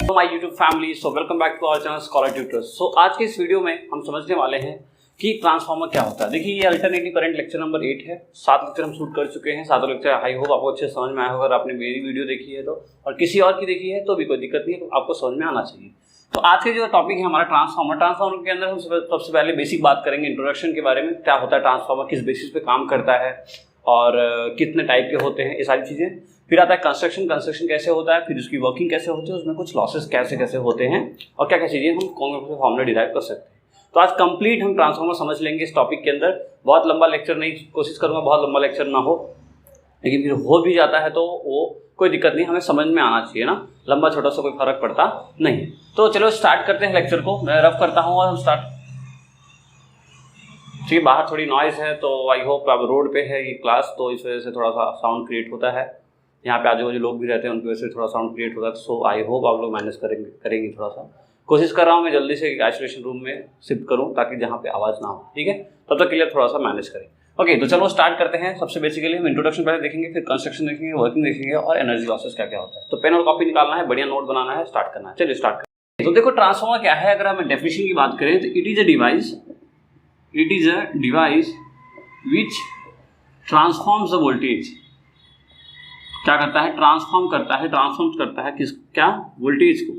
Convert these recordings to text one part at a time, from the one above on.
My YouTube family, so welcome back to our channel scholar tutors. सो आज के इस वीडियो में हम समझने वाले हैं कि ट्रांसफार्मर क्या होता है। देखिए, ये अल्टरनेटिव करंट लेक्चर नंबर 8 है। 7 लेक्चर हम शूट कर चुके हैं। 7 लेक्चर आई होप आपको अच्छे समझ में आया होगा। अगर आपने मेरी वीडियो देखी है तो, और किसी और की देखी है तो भी कोई दिक्कत नहीं है, तो आपको समझ में आना चाहिए। तो आज के जो टॉपिक है हमारा ट्रांसफार्मर के अंदर हम सबसे पहले बेसिक बात करेंगे इंट्रोडक्शन के बारे में। क्या होता है ट्रांसफार्मर, किस बेसिस पे काम करता है और कितने टाइप के होते हैं, ये सारी चीज़ें। फिर आता है कंस्ट्रक्शन कैसे होता है, फिर उसकी वर्किंग कैसे होती है, उसमें कुछ लॉसेस कैसे होते हैं और क्या क्या चीज़ें हम कौन से फॉर्मूला डिराइव कर सकते हैं। तो आज कंप्लीट हम ट्रांसफार्मर समझ लेंगे इस टॉपिक के अंदर। बहुत लंबा लेक्चर नहीं, कोशिश करूँगा बहुत लंबा लेक्चर ना हो, लेकिन फिर हो भी जाता है तो वो कोई दिक्कत नहीं, हमें समझ में आना चाहिए ना। लंबा छोटा सा कोई फर्क पड़ता नहीं। तो चलो स्टार्ट करते हैं लेक्चर को। मैं रफ करता हूँ और हम स्टार्ट। ठीक है, बाहर थोड़ी नॉइज़ है तो आई होप आप रोड पे है ये क्लास, तो इस वजह से थोड़ा सा साउंड क्रिएट होता है। यहाँ पे आजू बाजू लोग भी रहते हैं, उनकी वजह से थोड़ा साउंड क्रिएट होता है। सो आई होप आप लोग मैनेज करेंगे थोड़ा सा। कोशिश कर रहा हूँ मैं जल्दी से आइसोलेशन रूम में शिफ्ट करूँ ताकि जहाँ पे आवाज़ ना हो। ठीक है, तब तक के लिए थोड़ा सा मैनेज करें। ओके, तो चलो स्टार्ट करते हैं। सबसे बेसिकली हम इंट्रोडक्शन पहले देखेंगे, फिर कंस्ट्रक्शन देखेंगे, वर्किंग देखेंगे और एनर्जी लॉसेस क्या क्या होता है। तो पेन और कॉपी निकालना है, बढ़िया नोट बनाना है, स्टार्ट करना है। चलिए स्टार्ट करते हैं। तो देखो ट्रांसफार्मर क्या है, अगर हम डेफिनेशन की बात करें तो it is a device which transforms the voltage. क्या करता है, ट्रांसफॉर्म करता है किस, क्या, वोल्टेज को।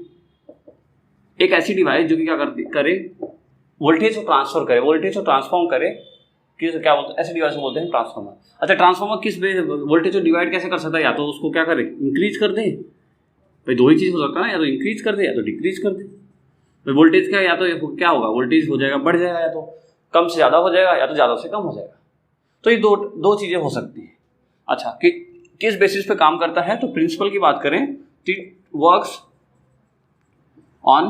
एक ऐसी डिवाइस जो कि क्या करे, वोल्टेज को ट्रांसफर करे, वोल्टेज को ट्रांसफॉर्म करे। किस, क्या बोलते हैं, ऐसी डिवाइस को बोलते हैं ट्रांसफार्मर। अच्छा, ट्रांसफार्मर किस वोल्टेज को डिवाइड कैसे कर सकता है, या तो उसको क्या करे, इंक्रीज कर दे। भाई दो ही चीज़ हो सकता है ना, या तो इंक्रीज कर दे या तो डिक्रीज कर दे। भाई वोल्टेज का या तो क्या होगा, वोल्टेज हो जाएगा बढ़ जाएगा, या तो कम से ज़्यादा हो जाएगा, या तो ज़्यादा से कम हो जाएगा। तो ये दो चीज़ें हो सकती हैं। अच्छा, किस बेसिस पे काम करता है, तो प्रिंसिपल की बात करें, it works on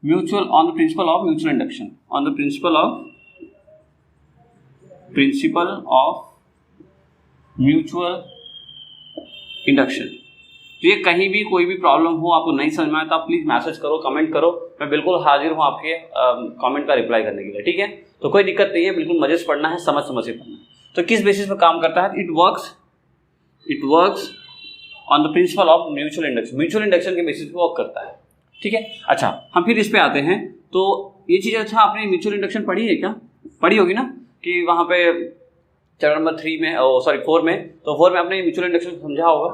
the principle of mutual induction, mutual induction. तो ये कहीं भी कोई भी प्रॉब्लम हो, आपको नहीं समझ में आए तो आप प्लीज़ मैसेज करो, कमेंट करो। मैं बिल्कुल हाजिर हूँ आपके कमेंट का रिप्लाई करने के लिए। ठीक है, तो कोई दिक्कत नहीं है, बिल्कुल मजे से पढ़ना है, समझ के पढ़ना है। तो किस बेसिस पे काम करता है, it works on the principle of mutual induction के बेसिस पे वर्क करता है। ठीक है, अच्छा हम फिर इस पे आते हैं। तो ये चीज़, अच्छा आपने म्यूचुअल इंडक्शन पढ़ी है क्या, पढ़ी होगी ना, कि वहाँ पे चैप्टर नंबर 4 में, तो 4 में आपने म्यूचुअल इंडक्शन समझा होगा।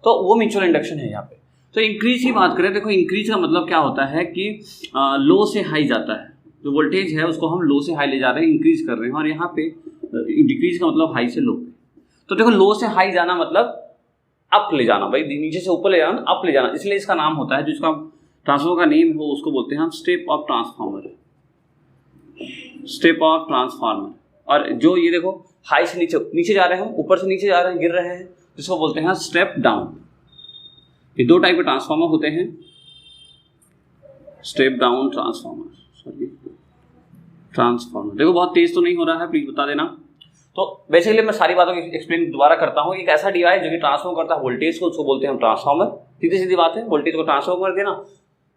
तो वो म्यूचुअल इंडक्शन है यहाँ पे। तो इंक्रीज की बात करें, देखो इंक्रीज का मतलब क्या होता है कि लो से हाई जाता है, जो वोल्टेज है उसको हम लो से हाई ले जा रहे हैं, इंक्रीज कर रहे हैं। और यहाँ पे डिक्रीज का मतलब हाई से लो पे। तो देखो लो से हाई जाना मतलब अप ले जाना, भाई नीचे से ऊपर ले जाना, अप ले जाना, इसलिए इसका नाम होता है, जो इसका ट्रांसफार्मर का नेम हो उसको बोलते हैं हम स्टेप ऑफ ट्रांसफार्मर। और जो ये देखो हाई से नीचे जा रहे हैं, ऊपर से नीचे जा रहे हैं, गिर रहे हैं, जिसको बोलते हैं स्टेप डाउन। ये दो टाइप के ट्रांसफार्मर होते हैं, स्टेप डाउन ट्रांसफार्मर। देखो बहुत तेज तो नहीं हो रहा है, प्लीज बता देना। तो बेसिकली मैं सारी बातों की एक्सप्लेन दोबारा करता हूँ। एक ऐसा डिवाइस जो कि ट्रांसफॉर्म करता है वोल्टेज को, उसको बोलते हैं हम ट्रांसफार्मर। सीधी बात है, वोल्टेज को ट्रांसफॉर्म कर देना।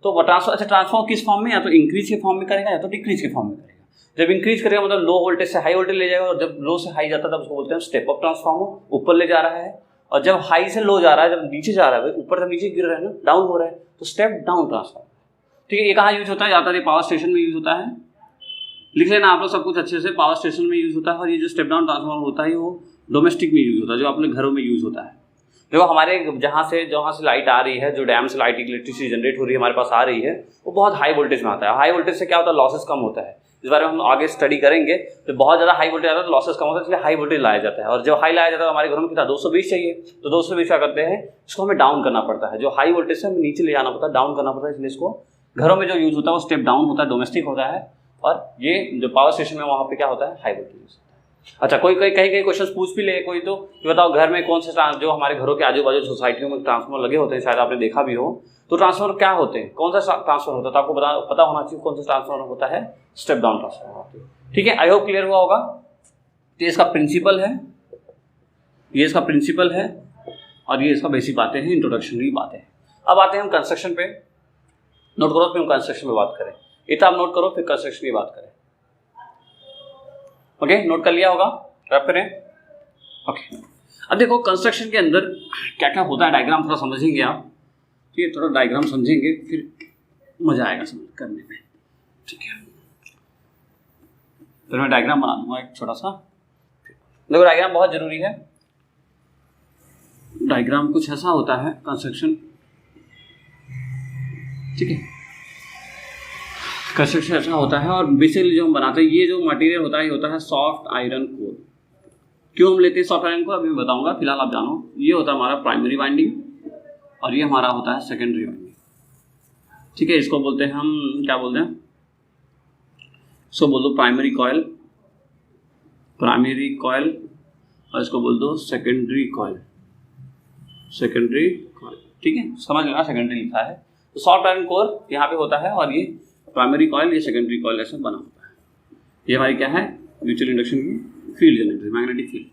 तो ट्रांसफॉर्म किस फॉर्म में, या तो इंक्रीज के फॉर्म में करेगा या तो डिक्रीज के फॉर्म में करेगा। जब इंक्रीज करेगा मतलब लो वोल्टेज से हाई वोल्टेज ले जाएगा, और जब लो से हाई जाता है तब उसको बोलते हैं स्टेप अप ट्रांसफार्मर, ऊपर ले जा रहा है। और जब हाई से लो जा रहा है, जब नीचे जा रहा है, ऊपर से नीचे गिर रहा है ना, डाउन हो रहा है, तो स्टेप डाउन ट्रांसफार्मर। ठीक है, ये कहाँ यूज होता है, ज़्यादातर पावर स्टेशन में यूज होता है। लिख लेना आप लोग सब कुछ अच्छे से, पावर स्टेशन में यूज होता है। और ये जो स्टेप डाउन ट्रांसफार्मर होता है वो डोमेस्टिक में यूज होता है, जो अपने घरों में यूज होता है। देखो हमारे जहाँ से लाइट आ रही है, जो डैम से लाइट इलेक्ट्रिसिटी जनरेट हो रही है, हमारे पास आ रही है, वो बहुत हाई वोल्टेज में आता है। हाई वोल्टेज से क्या होता है, लॉसेस कम होता है। इस बारे में हम आगे स्टडी करेंगे। तो बहुत ज़्यादा हाई वोल्टेज आता है तो लॉसेस कम होता है, इसलिए हाई वोल्टेज लाया जाता है। और जब हाई लाया जाता है, हमारे घरों में कितना 220 चाहिए, तो 220 क्या करते हैं, इसको हमें डाउन करना पड़ता है। जो हाई वोल्टेज से हमें नीचे ले जाना पड़ता है, डाउन करना पड़ता है, इसलिए इसको घरों में जो यूज होता है वो स्टेप डाउन होता है, डोमेस्टिक होता है। और ये जो पावर स्टेशन में वहाँ पे क्या होता है, हाई वोल्टेज। अच्छा, कोई कई क्वेश्चन पूछ भी ले कोई, तो बताओ घर में कौन से जो हमारे घरों के आजू बाजू सोसाइटियों में ट्रांसफार्मर लगे होते हैं, शायद आपने देखा भी हो। तो ट्रांसफार्मर क्या होते हैं, कौन सा ट्रांसफार्मर होता है, तो आपको पता होना चाहिए कौन सा ट्रांसफार्मर होता है, स्टेप डाउन ट्रांसफार्मर। ठीक है, आई होप क्लियर हुआ होगा। तो इसका प्रिंसिपल है, ये इसका प्रिंसिपल है, और ये इसका बेसिक बातें हैं, इंट्रोडक्शनरी बातें हैं। अब आते हैं हम कंस्ट्रक्शन पे। नोट करो, फिर हम कंस्ट्रक्शन पे बात करें। इतना आप नोट करो, फिर कंस्ट्रक्शन की बात करें। ओके, नोट कर लिया होगा, रैप करें। ओके, अब देखो कंस्ट्रक्शन के अंदर क्या क्या होता है, डायग्राम थोड़ा समझेंगे आप। ठीक है, थोड़ा डायग्राम समझेंगे फिर मजा आएगा समझ करने में। ठीक है, फिर मैं डायग्राम बना दूंगा एक छोटा सा। देखो डायग्राम बहुत जरूरी है। डायग्राम कुछ ऐसा होता है कंस्ट्रक्शन, ठीक है, कंस्ट्रक्शन ऐसा होता है और बेसिकली जो हम बनाते हैं ये जो मटेरियल होता है ये होता है सॉफ्ट आयरन कोर। क्यों हम लेते हैं सॉफ्ट आयरन कोर अभी मैं बताऊंगा, फिलहाल आप जानो ये होता है हमारा प्राइमरी वाइंडिंग और ये हमारा होता है सेकेंडरी वाइंडिंग। ठीक है, इसको बोलते हैं हम क्या बोलते हैं, इसको बोल दो प्राइमरी कॉयल, प्राइमरी कॉयल, और इसको बोल दो सेकेंडरी कॉयल, सेकेंडरी कॉयल। ठीक है, समझ लेना सेकेंडरी लिखा है। तो सॉफ्ट आयरन कोर यहाँ पे होता है और ये प्राइमरी कॉयल, ये सेकेंडरी कॉयल ऐसे बना होता है। ये हमारी क्या है, म्यूचुअल इंडक्शन की field generator, magnetic field.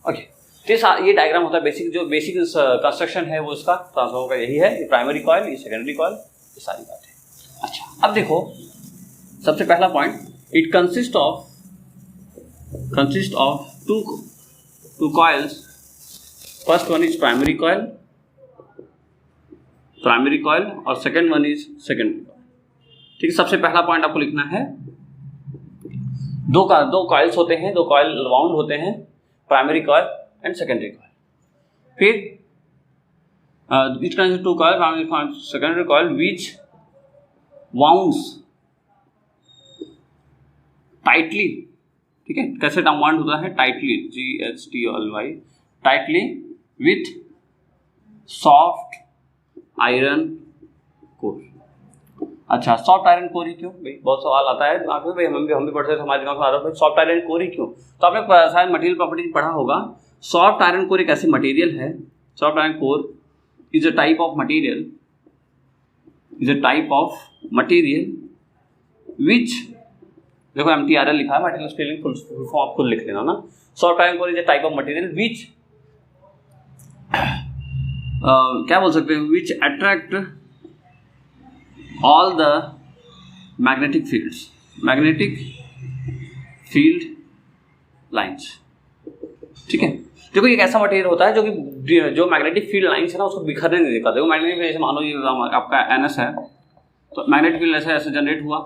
Okay, तो ये डायग्राम होता है बेसिक, जो बेसिक कंस्ट्रक्शन है वो उसका ट्रांसफार्मर का यही है। ये प्राइमरी कॉयल, ये सेकेंडरी कॉयल, ये सारी बात है। अच्छा, अब देखो सबसे पहला point, it consist of two coils. First one is primary coil और second one is secondary coil. ठीक है, सबसे पहला पॉइंट आपको लिखना है, दो कॉइल्स होते हैं, दो कॉइल वाउंड होते हैं, primary coil and secondary coil. फिर it consist two coil, primary coil, secondary coil which wounds tightly. ठीक है, कैसे वाउंड होता है, tightly, GHTLY, tightly with soft iron core. अच्छा, सॉफ्ट आयरन कोर ही क्यों भाई, बहुत सवाल आता है दिमाग में, भाई हम भी पढ़ते थे, हमारे दिमाग में आता है सॉफ्ट आयरन कोर ही क्यों। तो आपने शायद मटेरियल प्रॉपर्टी पढ़ा होगा। सॉफ्ट आयरन कोर एक ऐसी मटेरियल है, soft iron core is a type of material which, देखो MTRL लिखा है, मटेरियल स्पेलिंग फुल फॉर्म आप खुद लिख लेना ना। Soft iron core is a type of material which क्या बोल सकते हैं, which attract all the magnetic field lines. ठीक है, देखो ये एक ऐसा मटेरियल होता है जो मैग्नेटिक फील्ड लाइन्स है ना उसको बिखरने नहीं देता। देखो मैग्नेटिक फील्ड, जैसे मान लो ये आपका NS है, तो मैग्नेटिक फील्ड ऐसे जनरेट हुआ।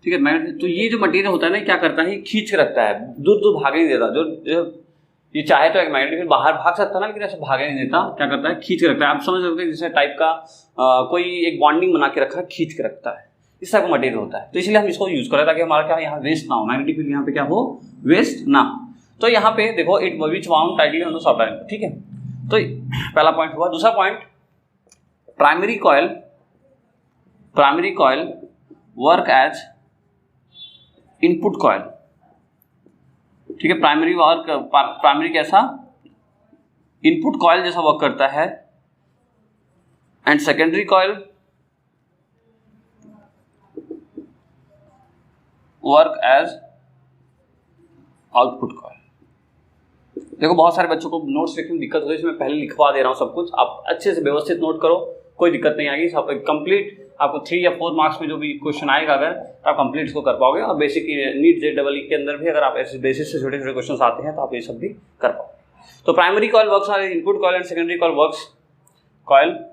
ठीक है, मैग्नेटिक, तो ये जो मटेरियल होता है ना क्या करता है, ये खींच के रखता है, दूर भागने नहीं देता। जो ये चाहे तो एक मैग्नेटिक फील्ड बाहर भाग सकता है ना, लेकिन ऐसे भागने नहीं देता, क्या करता है, खींच के रखता है। आप समझ सकते हैं जैसे टाइप का कोई एक बॉन्डिंग बना के रखा है, खींच के रखता है, इस टाइप का मटेरियल होता है। तो इसलिए हम इसको यूज करें ताकि हमारा क्या यहाँ वेस्ट ना हो, मैग्नेटिक फील्ड यहाँ पे क्या हो, वेस्ट ना हो। तो यहाँ पे देखो it which wound tightly on the soft iron. ठीक है, तो पहला पॉइंट हुआ। दूसरा point, primary coil work as input coil. ठीक है, प्राइमरी कैसा, इनपुट कॉयल जैसा वर्क करता है, and secondary coil work as output coil. देखो बहुत सारे बच्चों को नोट्स लिखने में दिक्कत होती है, इसमें पहले लिखवा दे रहा हूँ सब कुछ, आप अच्छे से व्यवस्थित नोट करो, कोई दिक्कत नहीं आएगी। सब कंप्लीट आपको 3 या 4 मार्क्स में जो भी क्वेश्चन आएगा अगर तो आप कंप्लीट इसको कर पाओगे। और बेसिक नीट JEE के अंदर भी अगर आप ऐसे बेसिस से छोटे छोटे क्वेश्चन आते हैं तो आप ये सब भी कर पाओगे। तो primary coil works are input coil and secondary coil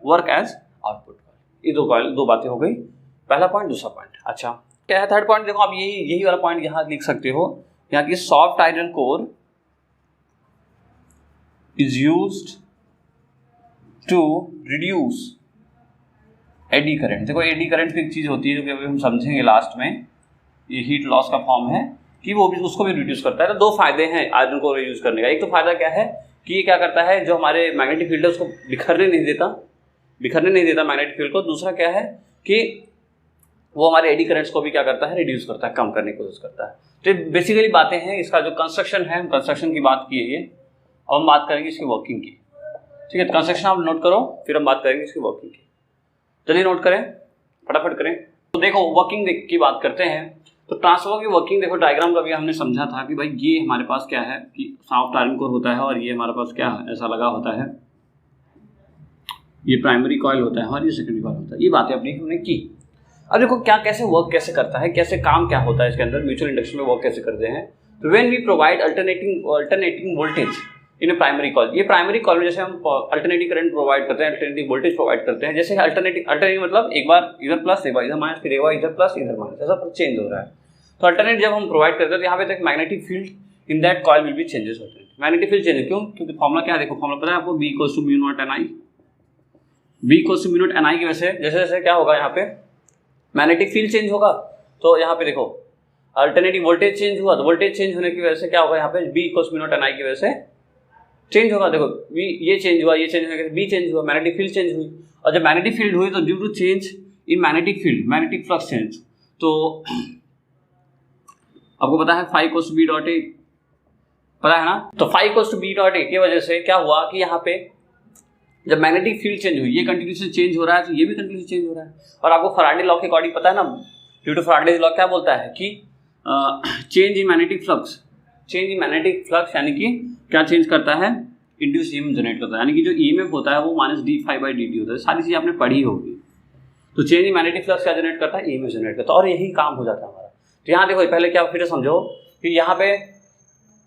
work as output coil. ये दो बातें हो गई, पहला पॉइंट। दूसरा पॉइंट अच्छा क्या है, थर्ड पॉइंट देखो आप यही वाला पॉइंट यहाँ लिख सकते हो, यहाँ की soft iron core is used to reduce eddy current. देखो एडी करंट की एक चीज होती है जो कि अभी हम समझेंगे लास्ट में, ये हीट लॉस का फॉर्म है कि वो भी उसको भी रिड्यूस करता है। तो 2 फायदे हैं आयरन कोर यूज करने का। एक तो फायदा क्या है कि ये क्या करता है, जो हमारे मैग्नेटिक फील्ड है उसको बिखरने नहीं देता मैग्नेटिक फील्ड को। दूसरा क्या है कि वो हमारे एडी करंट्स को भी क्या करता है, रिड्यूस करता है, कम करने की कोशिश करता है। तो बेसिकली बातें हैं, इसका जो कंस्ट्रक्शन है, हम कंस्ट्रक्शन की बात की है ये, अब हम बात करेंगे इसकी वर्किंग की। ठीक है, कंस्ट्रक्शन आप नोट करो, फिर हम बात करेंगे इसकी वर्किंग की। चलिए नोट करें, फटाफट करें। तो देखो वर्किंग की बात करते हैं। तो ट्रांसफार्मर की वर्किंग देखो, डायग्राम का भी हमने समझा था कि भाई ये हमारे पास क्या है कि सॉफ्ट आयरन कोर होता है और ये हमारे पास क्या है, ऐसा लगा होता है, ये प्राइमरी कॉइल होता है और ये सेकेंडरी कॉइल होता है। ये बातें अपनी हमने की। अब देखो क्या कैसे वर्क कैसे करता है, कैसे काम क्या होता है इसके अंदर, म्यूचुअल इंडक्शन में वर्क कैसे करते हैं। तो when we provide alternating voltage, in primary coil. ये प्राइमरी कॉइल में जैसे हम अल्टरनेटिव करंट प्रोवाइड करते हैं, अल्टरनेटिव वोल्टेज प्रोवाइड करते हैं, जैसे अल्टरनेटिव मतलब एक बार इधर प्लस, एक बार इधर माइनस, फिर एक बार इधर प्लस इधर माइनस, ऐसा चेंज हो रहा है। तो अल्टरनेट जब हम प्रोवाइड करते हैं तो यहाँ पे magnetic field in that coil will be changes होते हैं। मैग्नेटिक फील्ड चेंज क्यों? क्योंकि फॉर्मुला क्या है, देखो फॉर्मुला पता है आपको, B equals to mu naught N I. B equals to mu naught N I की वजह से जैसे जैसे क्या होगा यहाँ पे मैग्नेटिक फील्ड चेंज होगा, तो यहाँ पे देखो अल्टरनेटिव वोल्टेज चेंज हुआ, तो वोल्टेज चेंज होने की वजह से क्या होगा यहाँ पे B equals mu naught N I की वजह से चेंज होगा। देखो B ये चेंज हुआ, ये चेंज होने के B चेंज हुआ, मैग्नेटिक फील्ड चेंज हुई, और जब मैग्नेटिक फील्ड हुई तो due to change in magnetic field, magnetic flux change, तो आपको पता है phi equals to B dot A, पता है ना। तो phi equals to B dot A की वजह से क्या हुआ कि यहाँ पे जब मैग्नेटिक फील्ड चेंज हुई, ये कंटिन्यूसली चेंज हो रहा है, तो ये भी कंटिन्यूसली चेंज हो रहा है। और आपको फैराडे लॉ के अकॉर्डिंग पता है ना, ड्यू टू फैराडे लॉ क्या बोलता है कि change in magnetic flux, change in magnetic flux यानी कि क्या चेंज करता है, इंड्यूस ईएमएफ जनरेट करता है, यानी कि जो ईएमएफ होता है वो minus D phi by D T होता है। सारी चीज़ आपने पढ़ी होगी। तो चेंज इन मैग्नेटिक फ्लक्स क्या जनरेट करता है, ईएमएफ जनरेट करता है, और यही काम हो जाता है हमारा। तो यहाँ देखो पहले क्या, फिर समझो कि यहाँ पे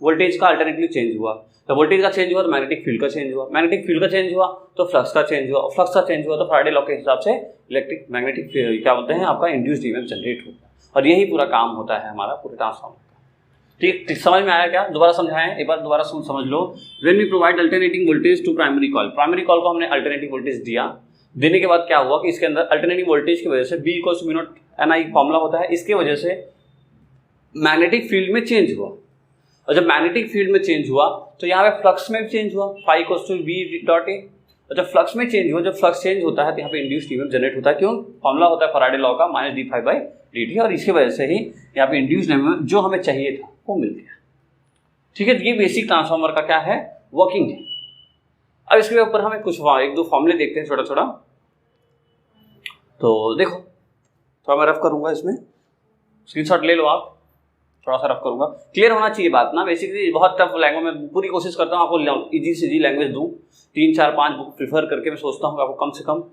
वोल्टेज का अल्टरनेटिवली चेंज हुआ, तो वोल्टेज का चेंज हुआ तो मैग्नेटिक फील्ड का चेंज हुआ, मैग्नेटिक फील्ड का चेंज हुआ तो फ्लक्स का चेंज हुआ, और फ्लक्स का चेंज हुआ तो फैराडे लॉ के हिसाब से इलेक्ट्रिक मैग्नेटिक क्या बोलते हैं आपका इंड्यूस्ड ईएमएफ जनरेट होगा। और यही पूरा काम होता है हमारा पूरे ट्रांसफार्मर का। ठीक समझ में आया क्या? दोबारा समझाएं, एक बार दोबारा समझ लो। When we provide alternating voltage to primary coil, primary coil को हमने अल्टरनेटिव वोल्टेज दिया, देने के बाद क्या हुआ कि इसके अंदर अल्टरनेटिव वोल्टेज की वजह से B equals to mu naught N I formula होता है, इसके वजह से मैग्नेटिक फील्ड में चेंज हुआ, और जब मैग्नेटिक फील्ड में चेंज हुआ तो यहाँ पे फ्लक्स में भी चेंज हुआ, phi equals to B dot A. और जब फ्लक्स में चेंज हुआ, जब फ्लक्स चेंज होता है तो यहाँ पे इंड्यूस्ड ईएमएफ जनरेट होता है। क्यों? फॉर्मूला होता है फैराडे लॉ का minus D phi by D T, और इसकी वजह से ही यहाँ पे इंड्यूस्ड ईएमएफ जो हमें चाहिए था वो मिल गया। ठीक है, ये बेसिक ट्रांसफार्मर का क्या है, वर्किंग है। अब इसके ऊपर हमें कुछ एक दो फॉर्मूले देखते हैं छोटा छोटा। तो देखो थोड़ा मैं रफ करूंगा, इसमें स्क्रीनशॉट ले लो आप, थोड़ा सा रफ करूंगा, क्लियर होना चाहिए बात ना। बेसिकली बहुत टफ लैंग्वेज में पूरी कोशिश करता हूँ आपको इजी से इजी लैंग्वेज दूँ, 3 4 5 बुक प्रीफर करके मैं सोचता हूँ कि आपको कम से कम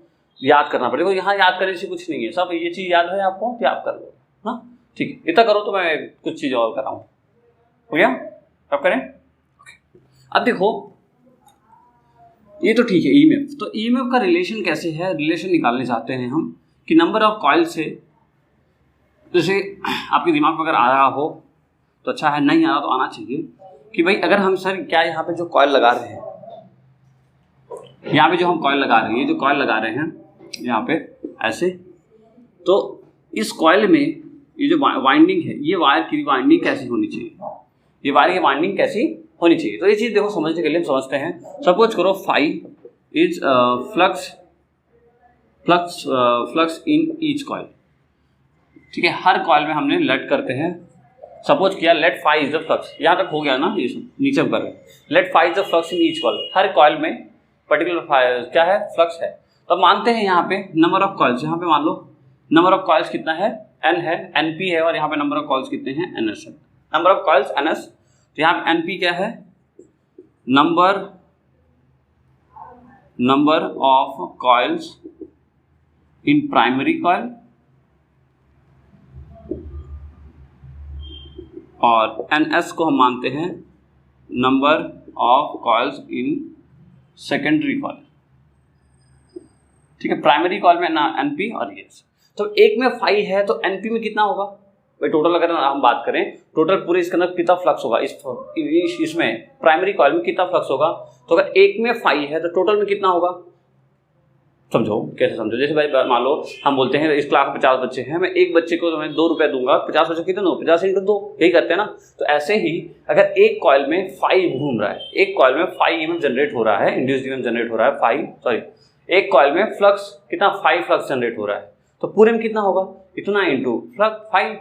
याद करना पड़ेगा। यहाँ याद करने से कुछ नहीं है, सब ये चीज़ याद है आपको कि आप कर लो। हाँ ठीक है, इतना करो तो मैं कुछ चीज़ और कराऊँ। हो गया? अब करें। अब देखो ये तो ठीक है ईएमएफ, तो ईएमएफ का रिलेशन कैसे है, रिलेशन निकालने चाहते हैं हम कि नंबर ऑफ कॉइल से, जैसे आपके दिमाग में अगर आ रहा हो तो अच्छा है, नहीं आ रहा तो आना चाहिए कि भाई अगर हम सर क्या यहाँ पे जो कॉइल लगा रहे हैं, यहाँ पे जो हम कॉइल लगा रहे हैं, ये जो कॉइल लगा रहे हैं यहाँ पे ऐसे, तो इस कॉइल में ये जो वाइंडिंग है, ये वायर की वाइंडिंग कैसी होनी चाहिए, ये वायर की वाइंडिंग कैसी होनी चाहिए। तो ये चीज़ देखो समझने के लिए हम समझते हैं। सपोज करो phi is flux in each coil. ठीक है, हर कॉइल में हमने लेट करते हैं, सपोज किया let phi is the flux, यहाँ तक हो गया ना, ये नीचे कर रहे हैं, let phi is the flux in each coil, हर कॉइल में पर्टिकुलर क्या है, फ्लक्स है। तो अब मानते हैं यहाँ पे नंबर ऑफ कॉइल्स, यहाँ पे मान लो नंबर ऑफ कॉइल्स कितना है, n है, np है, और यहाँ पे नंबर ऑफ कॉइल्स कितने हैं, ns है, नंबर ऑफ कॉइल्स ns। तो यहाँ पे np क्या है, number of coils in primary coil, और ns को हम मानते हैं number of coils in secondary coil. ठीक है, प्राइमरी कॉइल में ना np और yes। तो एक में फाई है तो np में कितना होगा भाई, टोटल अगर हम बात करें टोटल पूरे इसके अंदर कितना फ्लक्स होगा, इसमें प्राइमरी कॉइल में कितना फ्लक्स होगा, तो अगर एक में फाई है तो टोटल में कितना होगा, समझो कैसे समझो। जैसे भाई मान लो हम बोलते हैं इस क्लास में 50 बच्चे हैं, मैं एक बच्चे को मैं 2 रुपये दूंगा, 50 बच्चे कितने दो, 50 × 2, यही करते हैं ना। तो ऐसे ही अगर एक कॉइल में फाई घूम रहा है, एक कॉइल में फाई ईएमएफ जनरेट हो रहा है, इंड्यूस्ड ईएमएफ जनरेट हो रहा है, एक कॉइल में फ्लक्स कितना, फाई फ्लक्स जनरेट हो रहा है, तो पूरे में कितना होगा, इतना इंटू फ्लक्स फाई।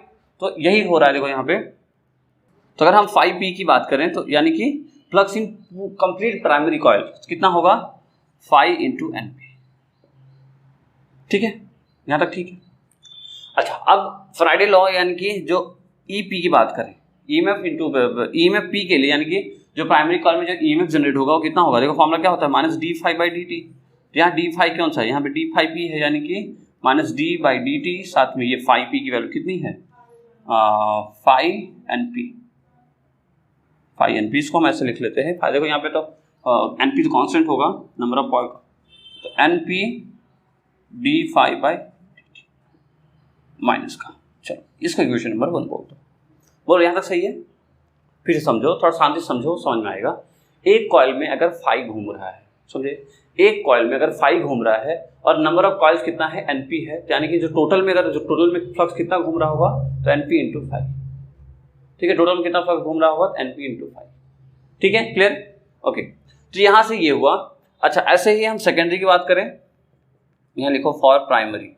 तो यही हो रहा है देखो यहाँ पे। तो अगर हम 5p की बात करें तो यानी कि flux in complete primary coil कितना होगा, 5 × np। ठीक है, यहाँ तक ठीक है। अच्छा, अब फैराडे लॉ यानी कि जो EP की बात करें, ईएमएफ P के लिए, यानी कि जो प्राइमरी कॉइल में जो ईएमएफ जनरेट होगा वो कितना होगा, देखो फॉर्मूला क्या होता है, minus D phi by D T. यहाँ डी फाई कौन सा है, यहाँ पे डी फाई पी है, यानी कि minus D by D T, साथ में ये फाई पी की वैल्यू कितनी है, 5 np, फाई एन पी, इसको हम ऐसे लिख लेते हैं। देखो यहाँ पे तो एन पी तो कांस्टेंट होगा, नंबर ऑफ कॉइल, तो N P D phi by minus का। चलो इसका इक्वेशन नंबर 1 बोल दो। बोलो यहाँ तक सही है? फिर से समझो, थोड़ा शांति से समझो, समझ में आएगा। एक कॉइल में अगर फाई घूम रहा है, समझे, एक कॉइल में अगर फाई घूम रहा है और नंबर ऑफ कॉइल्स कितना है, एनपी है, यानी कि जो टोटल में फ्लक्स कितना घूम रहा होगा, तो एनपी इंटू फाई। ठीक है, टोटल में कितना फ्लक्स घूम रहा होगा, एनपी इंटू फाई। ठीक है, क्लियर? ओके, तो यहां से ये हुआ। अच्छा, ऐसे ही हम सेकेंडरी की बात करें, यहां लिखो फॉर प्राइमरी।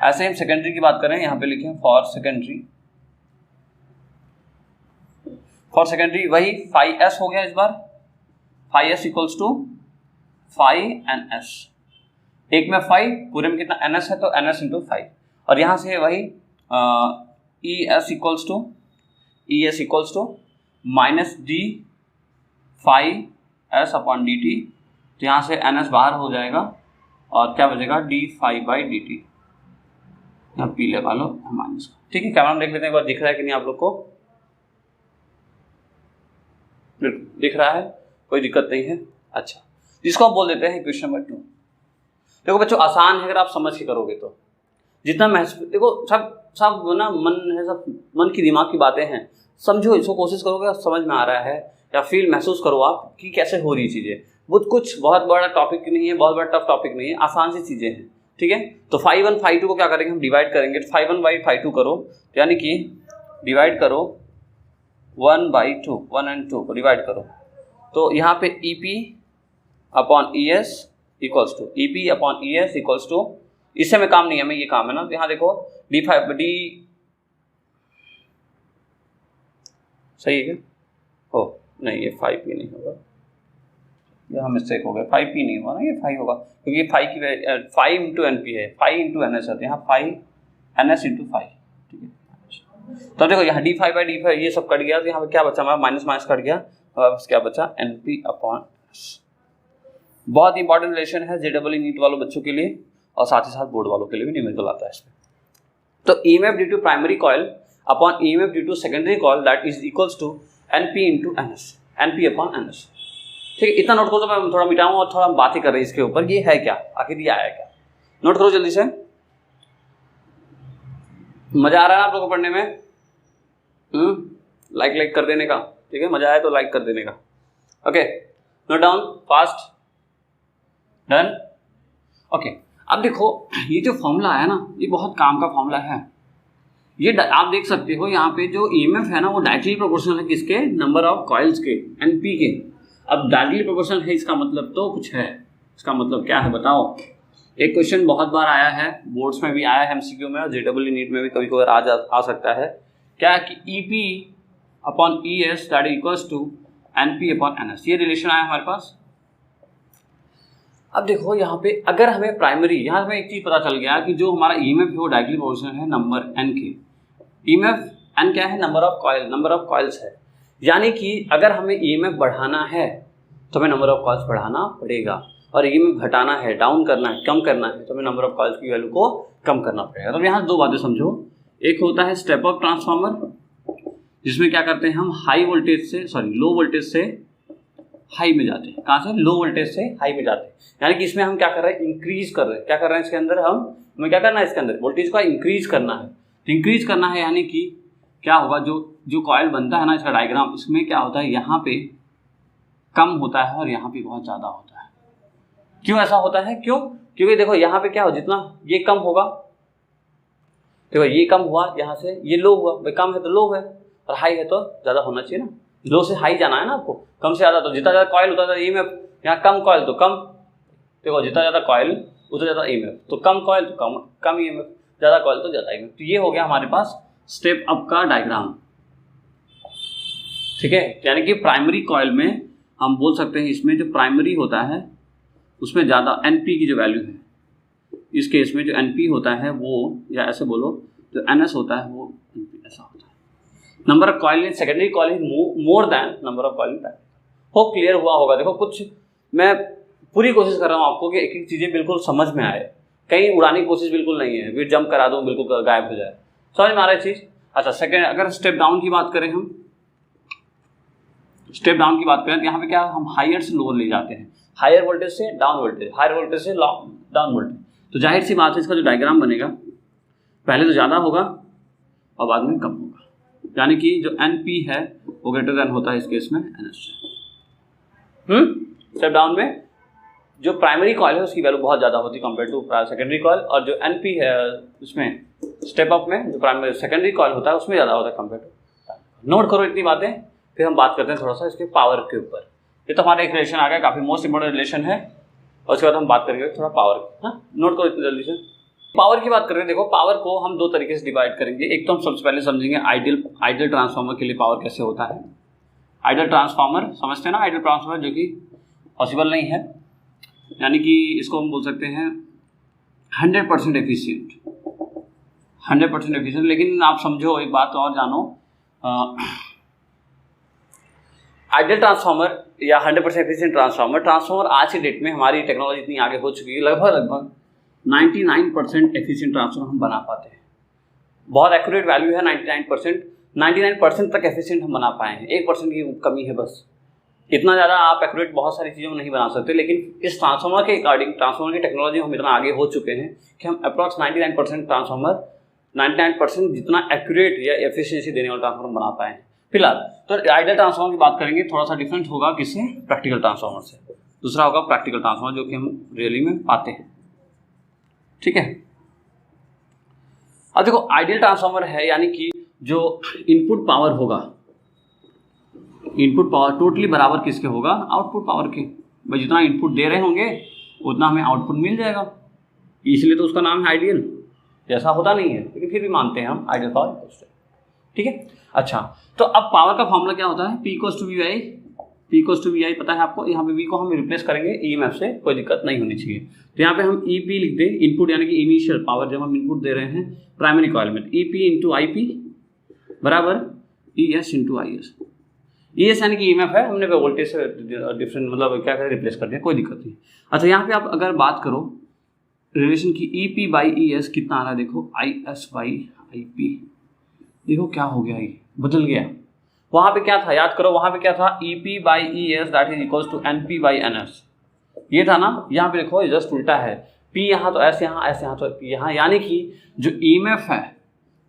ऐसे हम सेकेंडरी की बात करें, यहां पे लिखें फॉर सेकेंडरी। फॉर सेकेंडरी वही फाई एस हो गया इस बार, phi S equals to phi N S. एक में फाई, पूरे में कितना एन एस है, तो एन एस इंटू फाई। और यहां से वही E S equals to minus D phi S upon D T. तो यहाँ से एन एस बाहर हो जाएगा और क्या बचेगा, D phi by D T. यहाँ पी लगा लो माइनस का। ठीक है, कैमरा में देख लेते हैं एक बार, दिख रहा है कि नहीं आप लोग को? दिख रहा है, कोई दिक्कत नहीं है। अच्छा, इसको आप बोल देते हैं क्वेश्चन नंबर 2। देखो बच्चों, आसान है अगर आप समझ के करोगे तो। जितना महसूस, देखो सब ना मन है, सब मन की दिमाग की बातें हैं, समझो इसको, कोशिश करोगे समझ में आ रहा है, या फील महसूस करो आप कि कैसे हो रही चीज़ें। कुछ बहुत बड़ा टॉपिक नहीं है, बहुत बड़ा टफ टॉपिक नहीं है, आसान सी चीज़ें हैं। ठीक है, तो फाई 1 फाई 2 को क्या करेंगे, हम डिवाइड करेंगे। तो फाई 1 बाई फाई 2 करो, यानी कि डिवाइड करो 1 बाई 2, 1 एंड 2 को डिवाइड करो। तो यहाँ पे E P upon E S equals to E P upon E S equals to, इससे में काम नहीं है, हमें ये काम है ना। तो यहाँ देखो डी फाइव डी, सही है क्या? हो नहीं, ये 5p नहीं होगा, यहाँ मिस्टेक हो गया, 5p नहीं होगा ना, ये 5 होगा, क्योंकि ये 5 की 5 इंटू एन पी है, 5 इंटू एन एस है, यहाँ 5 एन एस इंटू 5। ठीक है, तो देखो यहाँ D five by D five ये सब कट गया, तो यहाँ पे क्या बचा हमारा, माइनस माइनस कट गया, और क्या बचा, एन पी अपॉन एस। बहुत इंपॉर्टेंट रिलेशन है जेडबल नीट वालों बच्चों के लिए, और साथ ही साथ बोर्ड वालों के लिए भी न्यूमेरिकल आता है इसमें। तो EMF due to primary coil upon EMF due to secondary coil that is equals to NP into NS, NP upon NS. ठीक है, इतना नोट करो, तो मैं थोड़ा मिटाऊँ और थोड़ा बात ही कर रही इसके ऊपर, ये है क्या, आखिर ये आया क्या, नोट करो जल्दी से। मजा आ रहा है ना आप लोगों को पढ़ने में? लाइक कर देने का, ठीक है, मजा आया तो लाइक कर देने का। Okay, note down fast, done. Okay, अब देखो ये जो फॉर्मूला है ना, ये बहुत काम का फॉर्मूला है। ये आप देख सकते हो यहाँ पे जो ईएमएफ है ना, वो डायरेक्टली प्रोपोर्शनल है किसके, नंबर ऑफ कॉइल्स के, एनपी के। अब डायरेक्टली प्रोपोर्शनल है, इसका मतलब तो कुछ है, इसका मतलब क्या है बताओ। एक क्वेश्चन बहुत बार आया है, बोर्ड्स में भी आया है, एमसीक्यू में, और जेडबल नीट में भी कभी कभी आ सकता है, क्या कि EP upon E S that equals to NP upon NS, ये रिलेशन आया हमारे पास। अब देखो यहाँ पे अगर हमें प्राइमरी, यहाँ हमें एक चीज़ पता चल गया कि जो हमारा ईएमएफ है वो डायरेक्टली प्रोपोर्शनल है नंबर एन के। ईएमएफ एन क्या है, नंबर ऑफ कॉइल्स है, यानी कि अगर हमें ईएमएफ बढ़ाना है तो हमें नंबर ऑफ कॉइल्स बढ़ाना पड़ेगा, और ईएमएफ घटाना है, डाउन करना है, कम करना है, तो हमें नंबर ऑफ कॉइल्स की वैल्यू को कम करना पड़ेगा। तो यहाँ दो बातें समझो, एक होता है स्टेप अप ट्रांसफार्मर, जिसमें क्या करते हैं हम लो वोल्टेज से हाई में जाते हैं। कहाँ से, लो वोल्टेज से हाई में जाते हैं, यानी कि इसमें हम क्या कर रहे हैं, इंक्रीज कर रहे हैं। क्या कर रहे हैं इसके अंदर, हमें क्या करना है, इसके अंदर वोल्टेज को इंक्रीज करना है। तो इंक्रीज करना है यानी कि क्या होगा, जो कॉइल बनता है ना, इसका डायग्राम, इसमें क्या होता है, यहाँ पे कम होता है और यहाँ पे बहुत ज़्यादा होता है। क्यों ऐसा होता है, क्यों, क्योंकि देखो यहाँ पे क्या हो, जितना ये कम होगा, देखो ये कम हुआ, यहाँ से ये लो हुआ, भाई कम है तो लो है, और हाई है तो ज़्यादा होना चाहिए ना, लो से हाई जाना है ना आपको, कम से ज़्यादा। तो जितना ज़्यादा कॉइल उतना ज़्यादा ईएमएफ, यहाँ कम कॉइल तो कम, देखो जितना ज़्यादा कॉइल उतना ज़्यादा ईएमएफ, तो कम कॉइल तो कम ईएमएफ, ज़्यादा कॉइल तो ज़्यादा ईएमएफ। तो ये हो गया हमारे पास स्टेप अप का डायग्राम। ठीक है, यानी कि प्राइमरी कॉइल में हम बोल सकते हैं, इसमें जो प्राइमरी होता है उसमें ज़्यादा एनपी की जो वैल्यू है, इस केस में जो एनपी होता है वो, या ऐसे बोलो जो एनएस होता है वो एनपी ऐसा होता है। Number of coil in secondary coil is more than number of coil in primary. हो क्लियर हुआ होगा। देखो कुछ मैं पूरी कोशिश कर रहा हूँ आपको कि एक एक चीज़ें बिल्कुल समझ में आए, कहीं उड़ाने की कोशिश बिल्कुल नहीं है, फिर जंप करा दूँ बिल्कुल गायब हो जाए। समझ में आ रहा है चीज़? अच्छा सेकेंड, अगर स्टेप डाउन की बात करें हम, स्टेप डाउन की बात करें तो यहाँ पे क्या हम हायर से लोअर ले जाते हैं, हायर वोल्टेज से डाउन वोल्टेज, हायर वोल्टेज से डाउन वोल्टेज। तो जाहिर सी बात है इसका जो डायग्राम बनेगा पहले तो ज़्यादा होगा और बाद में कम होगा, यानी कि जो NP है वो ग्रेटर देन होता है इस केस में NS से। स्टेप डाउन में जो प्राइमरी कॉइल है उसकी वैल्यू बहुत ज़्यादा होती है कंपेयर टू सेकेंडरी कॉइल, और जो NP है उसमें स्टेप अप में जो प्राइमरी सेकेंडरी कॉइल होता है उसमें ज़्यादा होता है कंपेयर टू। नोट करो इतनी बातें, फिर हम बात करते हैं थोड़ा सा इसके पावर के ऊपर। ये तो हमारा एक रिलेशन आ गया, काफ़ी मोस्ट इंपॉर्टेंट रिलेशन है, और उसके बाद हम बात करेंगे थोड़ा पावर की। हाँ, नोट करो इतनी जल्दी से। पावर की बात करें, देखो पावर को हम दो तरीके से डिवाइड करेंगे। एक तो हम सबसे पहले समझेंगे आइडियल ट्रांसफार्मर के लिए पावर कैसे होता है। आइडियल ट्रांसफार्मर समझते हैं ना, आइडियल ट्रांसफार्मर जो कि पॉसिबल नहीं है, यानी कि इसको हम बोल सकते हैं 100% एफिशिएंट, 100% एफिशिएंट। लेकिन आप समझो एक बात और जानो, आइडियल ट्रांसफार्मर या 100% एफिशिएंट ट्रांसफार्मर आज की डेट में हमारी टेक्नोलॉजी इतनी आगे हो चुकी है, लगभग 99% एफिशिएंट ट्रांसफार्मर हम बना पाते हैं। बहुत एक्यूरेट वैल्यू है 99% तक एफिशिएंट हम बना पाए हैं, 1% की कमी है बस। इतना ज़्यादा आप एक्यूरेट बहुत सारी चीज़ों में नहीं बना सकते, लेकिन इस ट्रांसफार्मर के अकॉर्डिंग ट्रांसफार्मर की टेक्नोलॉजी हम इतना आगे हो चुके हैं कि हम अप्रॉक्स 99% ट्रांसफार्मर 99% जितना एक्यूरेट या एफिशिएंसी देने वाला ट्रांसफार्मर बना पाए हैं फिलहाल। तो आइडियल ट्रांसफार्मर की बात करेंगे, थोड़ा सा डिफरेंट होगा किससे, प्रैक्टिकल ट्रांसफार्मर से। दूसरा होगा प्रैक्टिकल ट्रांसफार्मर जो कि हम रियली में पाते हैं, ठीक है। अब देखो आइडियल ट्रांसफार्मर है यानी कि जो इनपुट पावर होगा, इनपुट पावर टोटली बराबर किसके होगा, आउटपुट पावर के। भाई जितना इनपुट दे रहे होंगे उतना हमें आउटपुट मिल जाएगा, इसलिए तो उसका नाम है आइडियल। जैसा होता नहीं है लेकिन फिर भी मानते हैं हम आइडियल पावर, ठीक है। अच्छा, तो अब पावर का फॉर्मूला क्या होता है, P इक्वल्स टू VI पता है आपको। यहाँ पे V को हम रिप्लेस करेंगे EMF से, कोई दिक्कत नहीं होनी चाहिए। तो यहाँ पे हम EP लिख दें, इनपुट यानी कि इनिशियल पावर जब हम इनपुट दे रहे हैं प्राइमरी कॉइल में, EP इंटू IP बराबर ES इंटू IS। ES यानी कि EMF है, हमने वोल्टेज से डिफरेंट मतलब क्या करें रिप्लेस कर दिया, कोई दिक्कत नहीं। अच्छा, यहाँ पे आप अगर बात करो रिलेशन की EP बाई ES कितना आ रहा है, देखो IS बाई IP, देखो क्या हो गया, ये बदल गया। वहाँ पे क्या था याद करो, वहाँ पे क्या था, EP by ES that is equals to NP by NS, ये था ना। यहाँ पे देखो जस्ट उल्टा है, P यहाँ तो ऐसे, यहाँ ऐसे, यहाँ तो P यहाँ, यानी कि जो EMF है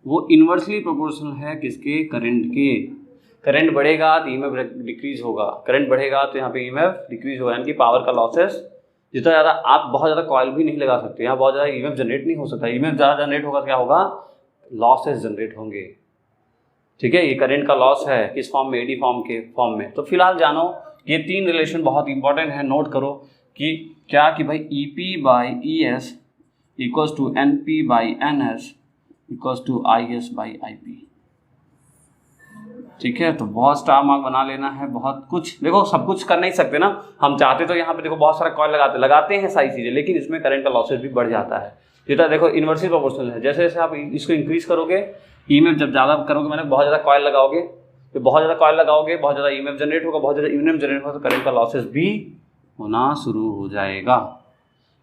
वो इन्वर्सली प्रोपोर्शनल है किसके, करंट के। करंट बढ़ेगा तो EMF डिक्रीज होगा, करंट बढ़ेगा तो यहाँ पे EMF डिक्रीज होगा, यानी कि पावर का लॉसेस जितना ज़्यादा, आप बहुत ज़्यादा कॉइल भी नहीं लगा सकते, यहाँ बहुत ज़्यादा EMF जनरेट नहीं हो सकता। EMF ज़्यादा जनरेट होगा तो क्या होगा, लॉसेस जनरेट होंगे, ठीक है। ये करंट का लॉस है किस फॉर्म में, एडी फॉर्म में। तो फिलहाल जानो ये तीन रिलेशन बहुत इंपॉर्टेंट है, नोट करो कि क्या कि भाई EP by ES equals to NP by NS equals to IS by IP, ठीक है। तो बहुत स्टार मार्क बना लेना है, बहुत कुछ देखो, सब कुछ कर नहीं सकते ना हम, चाहते तो यहाँ पे देखो बहुत सारा कॉइल लगाते हैं सारी चीज़ें, लेकिन इसमें करंट का लॉसेस भी बढ़ जाता है। जितना देखो इन्वर्सली प्रोपोर्शनल है, जैसे जैसे आप इसको इंक्रीज करोगे, EMF जब ज़्यादा करोगे, मैंने बहुत ज़्यादा कॉइल लगाओगे, तो बहुत ज़्यादा कॉइल लगाओगे, बहुत ज़्यादा EMF जनरेट होगा, बहुत ज़्यादा EMF जनरेट होगा, तो करंट का लॉसेस भी होना शुरू हो जाएगा,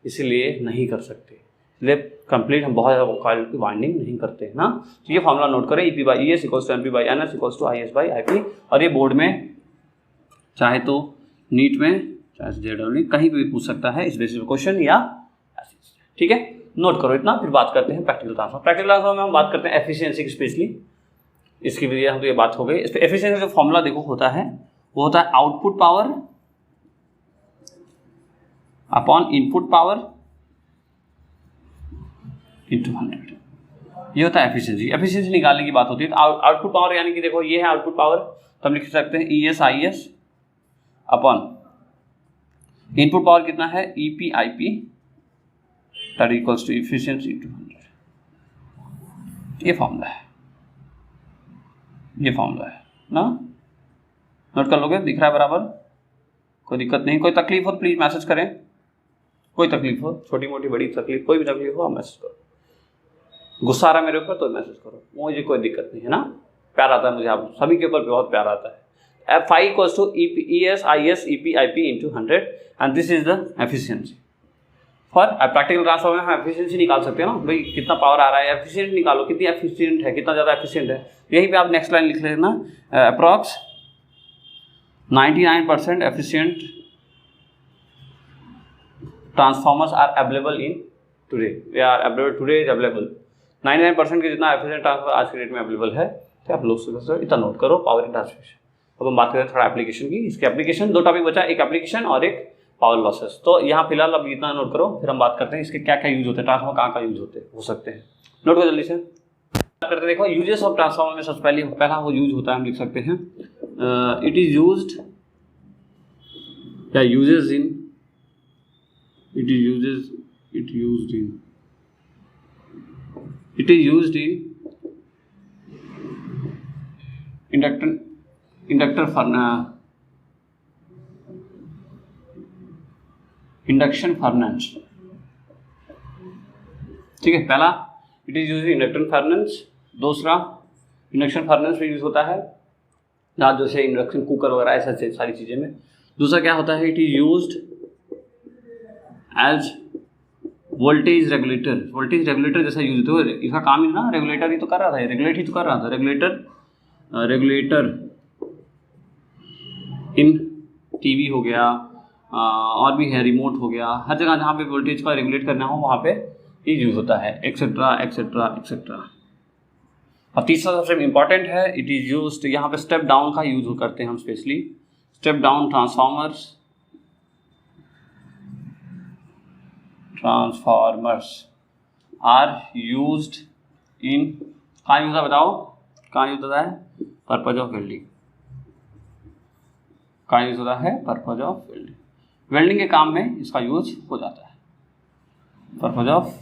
इसलिए नहीं कर सकते, इसलिए कंप्लीट हम बहुत ज़्यादा कॉइल की वाइंडिंग नहीं करते हैं ना। तो ये फॉर्मूला नोट करें, EP by ES equals to NP by NS equals to IS by IP, और ये बोर्ड में चाहे तो नीट में चाहे JEE कहीं भी पूछ सकता है इस बेसिस पे क्वेश्चन या ऐसे, ठीक है। नोट करो इतना, फिर बात करते हैं प्रैक्टिकल ट्रांसफार्मर। प्रैक्टिकल ट्रांसफार्मर में हम बात करते हैं एफिशिएंसी की, स्पेशली इसकी वजह हम तो ये बात हो गई। इस पर एफिशिएंसी जो फॉर्मूला देखो होता है वो होता है output power upon input power into 100, ये होता है एफिशिएंसी। एफिशिएंसी निकालने की बात होती है। तो आउटपुट पावर यानी कि देखो ये है आउटपुट पावर, तो हम लिख सकते हैं ES IS upon input power कितना है, EP IP that equals to efficiency into 100। ये फॉर्मूला है, ये फॉर्मूला है ना, नोट कर लोगे, दिख रहा है बराबर, कोई दिक्कत नहीं। कोई तकलीफ हो तो प्लीज मैसेज करें, कोई तकलीफ हो, छोटी मोटी बड़ी तकलीफ, कोई भी तकलीफ हो आप मैसेज करो। गुस्सा आ रहा है मेरे ऊपर तो मैसेज करो, मुझे कोई दिक्कत नहीं है ना, प्यार आता है मुझे आप सभी के ऊपर बहुत प्यार आता है। F5 equals to ES IS EP IP इंटू 100 and this is the efficiency. For practical transformer में हम एफिशिएंसी निकाल सकते हैं ना भाई, कितना पावर आ रहा है, एफिशिएंट निकालो, कितनी एफिशिएंट है, कितना ज़्यादा एफिशिएंट है। यहीं पे आप नेक्स्ट लाइन लिख लेना, approx 99% efficient transformers are available in today, they are available, today is available. 99% के जितना एफिशिएंट ट्रांसफार्मर आज के डेट में अवेलेबल है, तो आप लोग इतना नोट करो, पावर इन ट्रांसमिशन। अब हम बात करें थोड़ा एप्लीकेशन की। इसके एप्लीकेशन, दो टॉपिक बचा, एक एप्लीकेशन और एक पावर लॉसेस। तो यहाँ फिलहाल अब इतना नोट करो, फिर हम बात करते हैं इसके क्या क्या यूज होते हैं, ट्रांसफार्मर कहाँ यूज होते हो सकते हैं। नोट करो जल्दी से। बात करते देखो यूजेस ऑफ ट्रांसफार्मर में सबसे पहला वो यूज होता है, हम लिख सकते हैं इट इज यूज्ड या uses in, it is used in induction furnace. ठीक है, पहला it is used in induction furnace. दूसरा इंडक्शन फर्नेस में यूज होता है ना, जैसे इंडक्शन कुकर वगैरह ऐसा सारी चीजें में। दूसरा क्या होता है, it is used as voltage regulator. Voltage regulator जैसा यूज होता है, इसका काम ही ना रेगुलेटर ही तो कर रहा था, रेगुलेट ही तो कर रहा था। रेगुलेटर इन टीवी हो गया, और भी है, रिमोट हो गया, हर जगह जहाँ पे वोल्टेज का रेगुलेट करना हो वहाँ पे ये यूज होता है, एक्सेट्रा एक्सेट्रा एक्सेट्रा। अब तीसरा सबसे इम्पॉर्टेंट है, इट इज यूज्ड, यहाँ पे स्टेप डाउन का यूज करते हैं हम specially. Step down transformers are used in, कहाँ यूज है बताओ, कहाँ यूज होता है, पर्पज ऑफ वेल्डिंग। कहाँ यूज होता है, पर्पज ऑफ वेल्डिंग। वेल्डिंग के काम में इसका यूज हो जाता है, पर्पज ऑफ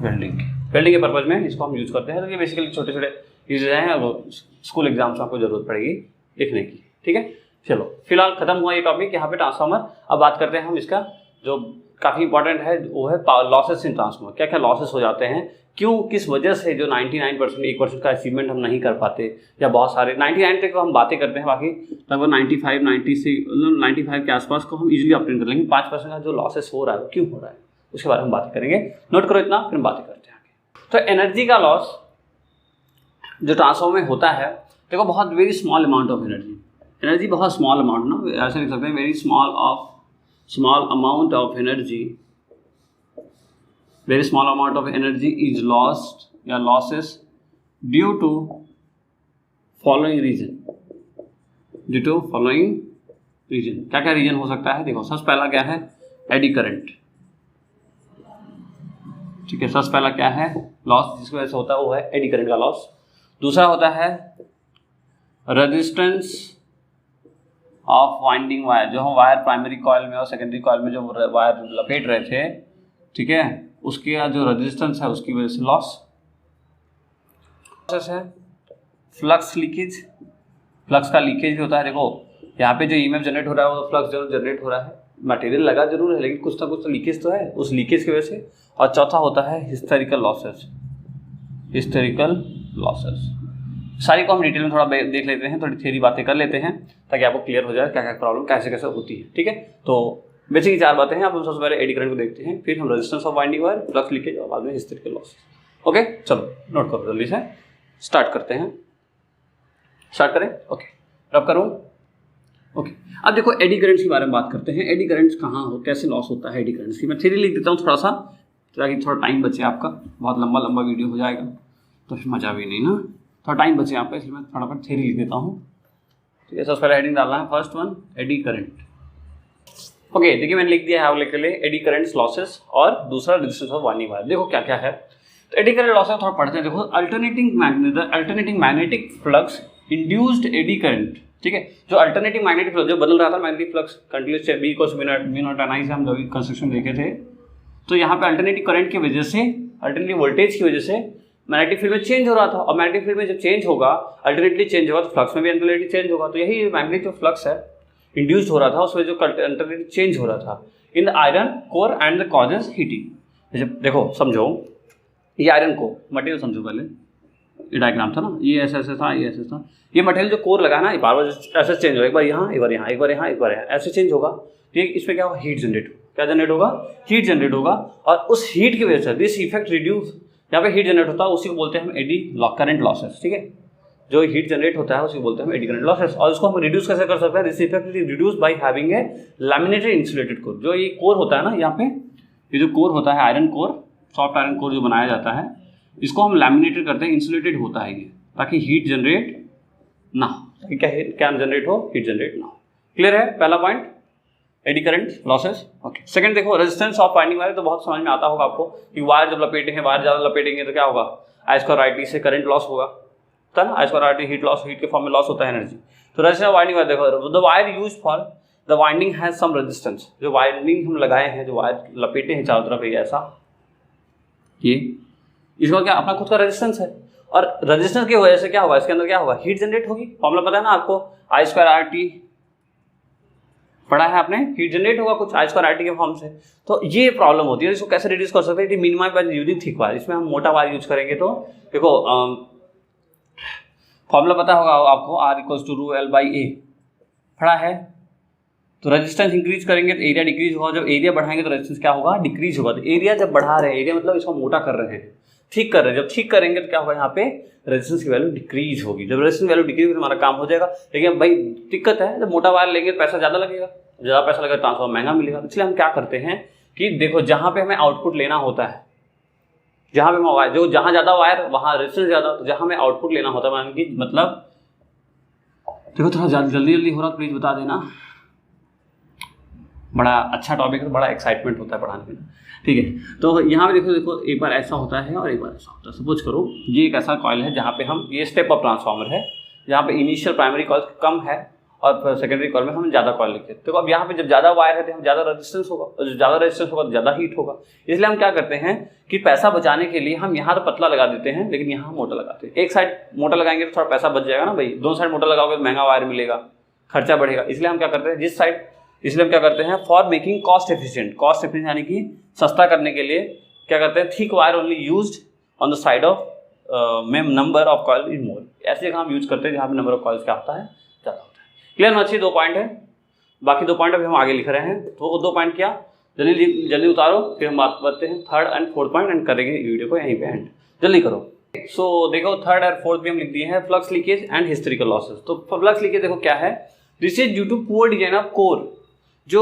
वेल्डिंग के पर्पज में इसको हम यूज करते हैं। तो ये बेसिकली छोटे छोटे यूजेज हैं, वो स्कूल एग्जाम्स में आपको जरूरत पड़ेगी लिखने की। ठीक है, चलो फिलहाल खत्म हुआ ये टॉपिक यहाँ पे ट्रांसफार्मर। अब बात करते हैं हम इसका जो काफ़ी इंपॉर्टेंट है, वो है लॉसेस इन ट्रांसफार्मर। क्या क्या लॉसेस हो जाते हैं, क्यों, किस वजह से जो 99% 1% का अचीवमेंट हम नहीं कर पाते, या बहुत सारे 99 तक हम बातें करते हैं, बाकी लगभग 95 95 के आसपास को हम इजीली ऑब्टेन कर लेंगे। 5% का जो लॉसेस हो रहा है वो क्यों हो रहा है, उसके बारे में बातें करेंगे। नोट करो इतना, फिर हम बातें करते हैं आगे। तो एनर्जी का लॉस जो ट्रांसफार्मर में होता है, देखो बहुत very small amount of energy बहुत स्मॉल अमाउंट ना, ऐसे लिख सकते हैं very small amount of energy, very small amount of energy is lost या losses due to following reason, क्या क्या रीजन हो सकता है। देखो सबसे पहला क्या है, एडी करंट। ठीक है, सबसे पहला क्या है लॉस जिसकी वजह से होता है, वो है एडी करंट का लॉस। दूसरा होता है रेजिस्टेंस ऑफ वाइंडिंग वायर, जो हम वायर प्राइमरी कॉइल में और सेकेंडरी कॉइल में जो वायर लपेट रहे थे, ठीक है, उसके जो रेजिस्टेंस है उसकी वजह से लॉस है। फ्लक्स लीकेज, फ्लक्स का लीकेज भी होता है। देखो यहाँ पे जो ईएमएफ जनरेट हो रहा है वो फ्लक्स जो जनरेट हो रहा है, मटेरियल लगा जरूर है लेकिन कुछ ना कुछ तो लीकेज तो है, उस लीकेज की वजह से। और चौथा होता है हिस्टेरिकल लॉसेस। सारी को हम डिटेल में थोड़ा देख लेते हैं, थोड़ी थ्योरी बातें कर लेते हैं ताकि आपको क्लियर हो जाए क्या क्या प्रॉब्लम कैसे कैसे होती है। ठीक है, तो बेसिकली 4 बातें हैं। अब हम सबसे पहले एडी करंट को देखते हैं, फिर हम resistance of winding wire, flux leakage और बाद में हिस्टेरिकल लॉसेस। ओके, चलो नोट करो जल्दी से, स्टार्ट करते हैं। स्टार्ट करें, ओके, रब करूँ। ओके, अब देखो एडी करंट्स के बारे में बात करते हैं। एडी करंट्स कहाँ हो, कैसे लॉस होता है एडी करंट्स की। मैं थ्योरी लिख देता हूँ थोड़ा सा, ताकि थोड़ा टाइम बचे आपका, बहुत लंबा वीडियो हो जाएगा तो फिर मज़ा भी नहीं ना, थोड़ा टाइम बचे आपका, इसलिए मैं फटाफट थ्योरी लिख देता हूँ। ठीक है, सबसे पहले हेडिंग डालना है, first one eddy current. Okay, देखिए मैंने लिख दिया है लिख लिए एडी करंट्स लॉसेस और दूसरा रेजिस्टेंस ऑफ वाइंडिंग वायर। देखो क्या क्या है, तो एडी करंट लॉसेस थोड़ा पढ़ते हैं। देखो alternating magnetic flux induced eddy current. ठीक है, जो अल्टरनेटिंग मैग्नेटिक फ्लक्स जो बदल रहा था, magnetic flux continuous B cos μ0 से हम जब कंस्ट्रक्शन देखे थे, तो यहाँ पे अल्टरनेटिव करंट की वजह से, अल्टरनेटिव वोल्टेज की वजह से मैग्नेटिक फील्ड में चेंज हो रहा था। और मैग्नेटिक फील्ड में जब चेंज होगा, अल्टरनेटली चेंज होगा, तो फ्लक्स में भी अल्टरनेटली चेंज होगा। तो यही मैग्नेटिक जो फ्लक्स है इंड्यूस्ड हो रहा था, उसमें जो अल्टरनेटली चेंज हो रहा था in the iron core and the causes heating. जब देखो समझो, ये आयरन को मटेरियल समझो, पहले ये डायग्राम था ना, ये ऐसे ऐसे था, ये ऐसे था। ये मटेरियल जो कोर लगा ना, बार बार ऐसे चेंज होगा, एक बार यहाँ, एक बार यहाँ, एक बार यहाँ, एक बार यहाँ, ऐसे चेंज होगा। ठीक है, इसमें क्या होगा, हीट जनरेट होगा। क्या जनरेट होगा, हीट जनरेट होगा, और उस हीट की वजह से दिस इफेक्ट रिड्यूस, यहाँ पे हीट जनरेट होता है, उसी को बोलते हैं हम एडी करंट लॉसेस, ठीक है, जो हीट जनरेट होता है उसी को बोलते हैं हम एडी करंट लॉसेस। और इसको हम रिड्यूस कैसे कर सकते हैं, this effect is reduce by having a laminated insulated core. जो ये कोर होता है ना, यहाँ पे ये जो कोर होता है iron core, soft iron core जो बनाया जाता है, इसको हम लैमिनेटेड करते हैं, इंसुलेटेड होता है ये, ताकि हीट जनरेट ना हो, क्या जनरेट हो, हीट जनरेट ना हो। क्लियर है पहला point, eddy current losses. Okay, second देखो रेजिस्टेंस ऑफ वाइंडिंग वायर, तो बहुत समझ में आता होगा आपको कि वायर जब लपेटेंगे, वायर ज़्यादा लपेटेंगे तो क्या होगा, आई स्क्वायर आर टी से करंट लॉस होगा, था ना, I square R T heat loss, heat के फॉर्म में लॉस होता है एनर्जी। तो रेजिस्टेंस ऑफ वाइंडिंग वायर देखो, the wire use for the winding has some resistance, जो वाइंडिंग हम लगाए हैं, जो वायर लपेटे हैं चारों तरफ, ये ऐसा, ये इसका क्या अपना खुद का रेजिस्टेंस है, और रेजिस्टेंस की वजह से क्या होगा, इसके अंदर क्या होगा, हीट जनरेट होगी। फॉर्मूला पता है ना आपको, आई स्क्वायर आर टी पढ़ा है आपने, हीट जनरेट होगा कुछ आई स्क्वायर आर टी के फॉर्म से। तो ये प्रॉब्लम होती है, इसको कैसे रिड्यूस कर सकते हैं, minimise by using thick wire. इसमें हम मोटा वायर यूज करेंगे, तो देखो फॉर्मूला पता होगा आपको, आर इक्वल्स टू रू एल बाई ए पढ़ा है। तो रेजिस्टेंस इंक्रीज करेंगे तो एरिया डिक्रीज होगा, जब एरिया बढ़ाएंगे तो रेजिस्टेंस क्या होगा, डिक्रीज होगा। तो एरिया जब बढ़ा रहे हैं, एरिया मतलब इसको मोटा कर रहे हैं, ठीक कर रहे हैं, जब ठीक करेंगे तो क्या होगा, यहाँ पे रेजिस्टेंस की वैल्यू डिक्रीज होगी। जब रेजिस्टेंस वैल्यू डिक्रीज होगी तो हमारा काम हो जाएगा। लेकिन भाई दिक्कत है, जब मोटा वायर लेंगे तो पैसा ज़्यादा लगेगा, ज़्यादा पैसा लगेगा ट्रांसफॉर्मर महंगा मिलेगा। इसलिए हम क्या करते हैं कि देखो, जहाँ पे हमें आउटपुट लेना होता है, जहाँ पे वायर जो जहाँ ज़्यादा वायर वहाँ रेजिस्टेंस ज़्यादा, तो जहाँ हमें आउटपुट लेना होता है, मतलब देखो थोड़ा जल्दी हो रहा, प्लीज़ बता देना, बड़ा अच्छा टॉपिक है, तो बड़ा एक्साइटमेंट होता है पढ़ाने में, ठीक है। तो यहाँ पे देखो एक बार ऐसा होता है और एक बार ऐसा होता है। सपोज करो ये एक ऐसा कॉइल है जहाँ पे हम, ये स्टेप अप ट्रांसफार्मर है, जहाँ पे इनिशियल प्राइमरी कॉइल कम है और सेकेंडरी कॉइल में हम ज़्यादा कॉइल लिखते हैं। तो अब यहाँ पे जब ज़्यादा वायर है तो हम ज़्यादा रेजिस्टेंस होगा, और जब ज़्यादा रेजिस्टेंस होगा तो ज़्यादा हीट होगा। इसलिए हम क्या करते हैं कि पैसा बचाने के लिए हम यहाँ तो पतला लगा देते हैं, लेकिन यहाँ मोटा लगाते हैं। एक साइड मोटा लगाएंगे तो थोड़ा पैसा बच जाएगा ना भाई, दोनों साइड मोटा लगाओगे तो महंगा वायर मिलेगा, खर्चा बढ़ेगा। इसलिए हम क्या करते हैं, जिस साइड, इसलिए हम क्या करते हैं, फॉर मेकिंग कॉस्ट एफिशिएंट यानी कि सस्ता करने के लिए क्या करते हैं, thick wire only used on the side of number of coil is more. ऐसी जगह हम यूज करते हैं जहाँ पे नंबर ऑफ कॉइल्स क्या होता है, ज़्यादा होता है। क्लियर होना चाहिए, 2 पॉइंट है, बाकी 2 पॉइंट अभी हम आगे लिख रहे हैं। तो वो 2 पॉइंट क्या, जल्दी उतारो, फिर हम बात करते हैं 3rd and 4th point, and करेंगे वीडियो को यहीं पे एंड, जल्दी करो। सो देखो 3rd और 4th भी हम लिख दिए हैं, flux leakage and hysterical losses. तो फ्लक्स लीकेज देखो क्या है, this is due to poor design of core. जो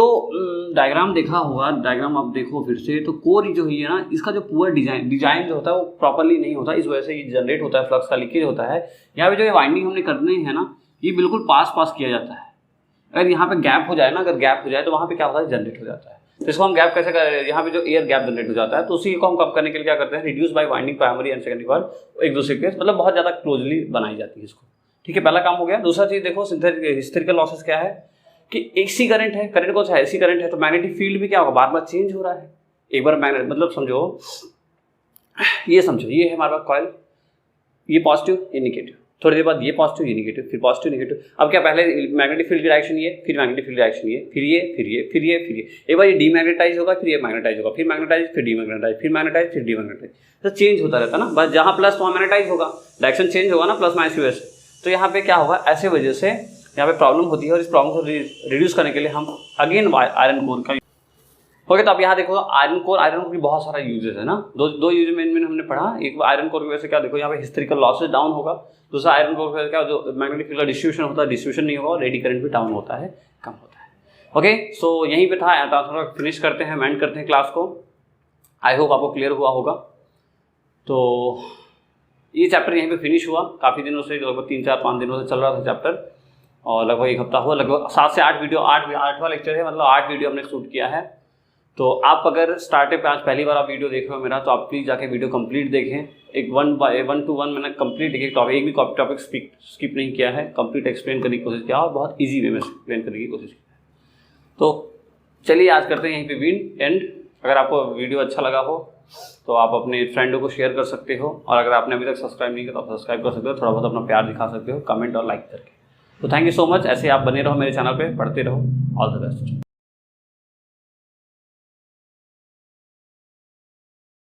डायग्राम देखा होगा, डायग्राम आप देखो फिर से, तो कोर जो है ना, इसका जो पुअर डिजाइन जो होता है वो प्रॉपरली नहीं होता, इस वजह से ये जनरेट होता है, फ्लक्स का लीकेज होता है। यहाँ पे जो ये वाइंडिंग हमने करने हैं ना, ये बिल्कुल पास किया जाता है। अगर यहाँ पे गैप हो जाए ना, अगर गैप हो जाए तो वहाँ पे क्या होता है, जनरेट हो जाता है। तो इसको हम गैप कैसे करें, यहाँ पे जो एयर गैप जनरेट हो जाता है, तो उसी को हम कम करने के लिए क्या करते हैं, reduce by winding primary and secondary coil एक दूसरे के, मतलब बहुत ज़्यादा क्लोजली बनाई जाती है इसको, ठीक है। पहला काम हो गया। दूसरा चीज़ देखो, हिस्टेरिकल लॉसेस क्या है कि एसी करंट है, करंट कौन सा है, एसी करंट है, तो मैग्नेटिक फील्ड भी क्या होगा, बार बार चेंज हो रहा है। एक बार मैग्नेट, मतलब समझो, ये समझो, ये है हमारे पास कॉइल, ये पॉजिटिव, ये निगेटिव, थोड़ी देर बाद ये पॉजिटिव, ये निगेटिव, फिर पॉजिटिव निगेटिव। अब क्या, पहले मैग्नेटिक फील्ड की डायरेक्शन ये, फिर मैग्नेटिक फील्ड डायरेक्शन ये, फिर ये, फिर ये, फिर ये, फिर ये। एक बार ये डीमैग्नेटाइज होगा, फिर ये मैग्नेटाइज होगा, फिर मैग्नेटाइज, फिर डीमैग्नेटाइज, फिर मैग्नेटाइज, फिर डीमैग्नेटाइज। तो चेंज होता रहता है ना, बस जहाँ प्लस वहाँ मैग्नेटाइज होगा, डायरेक्शन चेंज होगा ना, प्लस माइनस की वजह से। तो यहाँ पे क्या होगा, ऐसे वजह से यहाँ पे प्रॉब्लम होती है, और इस प्रॉब्लम को रिड्यूस करने के लिए हम अगेन आयरन कोर का ओके। तो अब यहाँ देखो आयरन कोर की बहुत सारा यूजेस है ना, दो यूज में हमने पढ़ा। एक आयरन कोर की वजह से क्या, देखो यहाँ पे हिस्टेरिकल लॉसेस डाउन होगा। दूसरा आयरन कोर की वजह से क्या, जो मैग्नेटिक फील्ड का डिस्ट्रीब्यूशन होता है, डिस्ट्रीब्यूशन नहीं होगा, और एडी करंट भी डाउन होता है, कम होता है। ओके, सो यहीं पे था ट्रांसफार्मर, फिनिश करते हैं, एंड करते हैं क्लास को। आई होप आपको क्लियर हुआ होगा। तो ये चैप्टर यहीं पे फिनिश हुआ। काफ़ी दिनों से, लगभग 3-4-5 दिनों से चल रहा था चैप्टर, और लगभग 1 हफ्ता हुआ। लगभग 7 से 8 वीडियो, 8वां लेक्चर है, मतलब 8 वीडियो हमने शूट किया है। तो आप अगर स्टार्टअप पे आज पहली बार आप वीडियो देख रहे हो मेरा, तो आप प्लीज़ जाके वीडियो कंप्लीट देखें। एक 1 to 1 मैंने कंप्लीट एक भी टॉपिक स्किप नहीं किया है, कंप्लीट एक्सप्लेन करने की कोशिश किया, और बहुत ईजी वे में एक्सप्लेन करने की कोशिश की। तो चलिए आज करते हैं यहीं पे एंड। अगर आपको वीडियो अच्छा लगा हो तो आप अपने फ्रेंडों को शेयर कर सकते हो, और अगर आपने अभी तक सब्सक्राइब नहीं किया तो आप सब्सक्राइब कर सकते हो, थोड़ा बहुत अपना प्यार दिखा सकते हो कमेंट और लाइक करके। तो थैंक यू सो मच, ऐसे आप बने रहो मेरे चैनल पे, पढ़ते रहो। All the best.